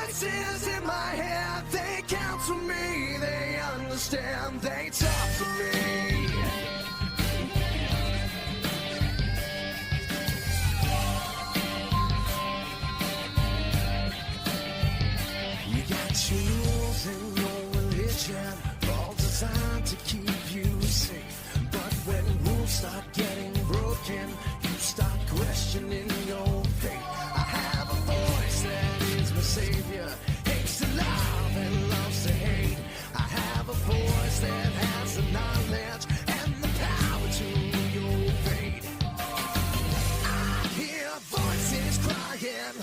voices in my head, they counsel me, they understand, they talk to me. You got your rules and your religion, all designed to keep you safe. But when rules start getting broken, you start questioning your faith. I have a voice that is my savior, hates to love and loves to hate. I have a voice that has the knowledge and the power to your fate. I hear voices crying,